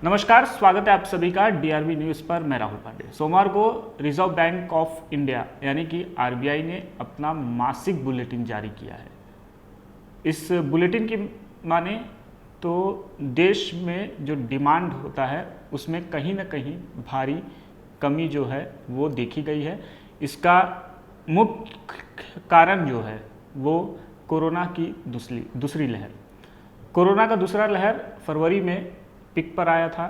नमस्कार, स्वागत है आप सभी का डीआरबी न्यूज़ पर। मैं राहुल पांडे। सोमवार को रिजर्व बैंक ऑफ इंडिया यानी कि आरबीआई ने अपना मासिक बुलेटिन जारी किया है। इस बुलेटिन की माने तो देश में जो डिमांड होता है उसमें कहीं ना कहीं भारी कमी जो है वो देखी गई है। इसका मुख्य कारण जो है वो कोरोना की दूसरी लहर। कोरोना का दूसरा लहर फरवरी में पिक पर आया था,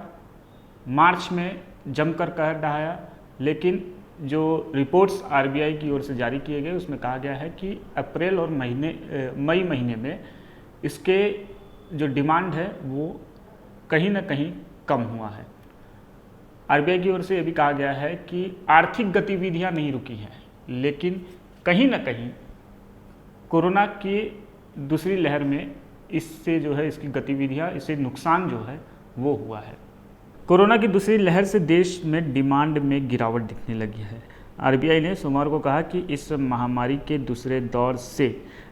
मार्च में जमकर कहर ढहाया, लेकिन जो रिपोर्ट्स आरबीआई की ओर से जारी किए गए उसमें कहा गया है कि अप्रैल और मई महीने में इसके जो डिमांड है वो कहीं ना कहीं कम हुआ है। आरबीआई की ओर से ये भी कहा गया है कि आर्थिक गतिविधियां नहीं रुकी हैं, लेकिन कहीं ना कहीं कोरोना की दूसरी लहर में इससे जो है इसकी गतिविधियां, इससे नुकसान जो है वो हुआ है। कोरोना की दूसरी लहर से देश में डिमांड में गिरावट दिखने लगी है। आरबीआई ने सोमवार को कहा कि इस महामारी के दूसरे दौर से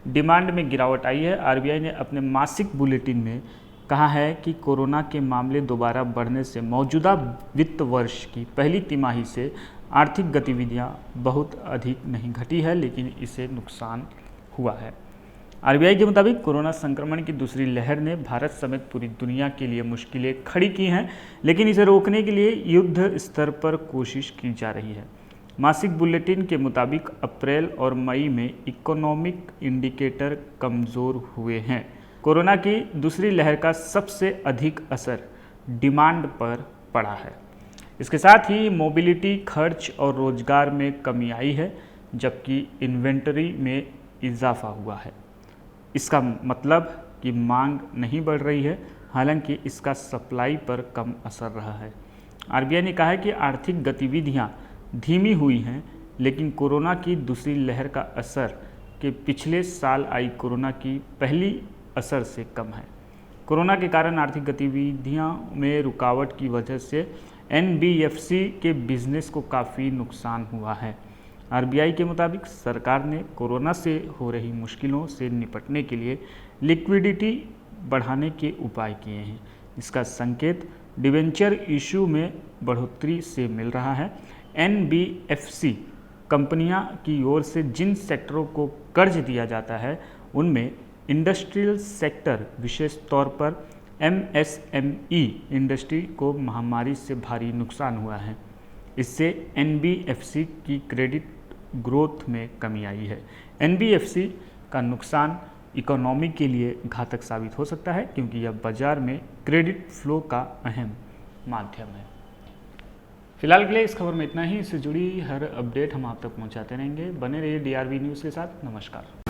डिमांड में गिरावट आई है। आरबीआई ने अपने मासिक बुलेटिन में कहा है कि कोरोना के मामले दोबारा बढ़ने से मौजूदा वित्त वर्ष की पहली तिमाही से आर्थिक गतिविधियां बहुत अधिक नहीं घटी है, लेकिन इसे नुकसान हुआ है। आरबीआई के मुताबिक कोरोना संक्रमण की दूसरी लहर ने भारत समेत पूरी दुनिया के लिए मुश्किलें खड़ी की हैं, लेकिन इसे रोकने के लिए युद्ध स्तर पर कोशिश की जा रही है। मासिक बुलेटिन के मुताबिक अप्रैल और मई में इकोनॉमिक इंडिकेटर कमज़ोर हुए हैं। कोरोना की दूसरी लहर का सबसे अधिक असर डिमांड पर पड़ा है। इसके साथ ही मोबिलिटी, खर्च और रोजगार में कमी आई है, जबकि इन्वेंटरी में इजाफा हुआ है। इसका मतलब कि मांग नहीं बढ़ रही है, हालांकि इसका सप्लाई पर कम असर रहा है। आरबीआई ने कहा है कि आर्थिक गतिविधियां धीमी हुई हैं, लेकिन कोरोना की दूसरी लहर का असर के पिछले साल आई कोरोना की पहली असर से कम है। कोरोना के कारण आर्थिक गतिविधियों में रुकावट की वजह से एनबीएफसी के बिजनेस को काफ़ी नुकसान हुआ है। आरबीआई के मुताबिक सरकार ने कोरोना से हो रही मुश्किलों से निपटने के लिए लिक्विडिटी बढ़ाने के उपाय किए हैं। इसका संकेत डिवेंचर इशू में बढ़ोतरी से मिल रहा है। एनबीएफसी कंपनियां की ओर से जिन सेक्टरों को कर्ज दिया जाता है उनमें इंडस्ट्रियल सेक्टर, विशेष तौर पर एमएसएमई इंडस्ट्री को महामारी से भारी नुकसान हुआ है। इससे एनबीएफसी की क्रेडिट ग्रोथ में कमी आई है। एनबीएफसी का नुकसान इकोनॉमी के लिए घातक साबित हो सकता है, क्योंकि यह बाजार में क्रेडिट फ्लो का अहम माध्यम है। फिलहाल के लिए इस खबर में इतना ही। इससे जुड़ी हर अपडेट हम आप तक पहुंचाते रहेंगे। बने रहिए डीआरबी न्यूज़ के साथ। नमस्कार।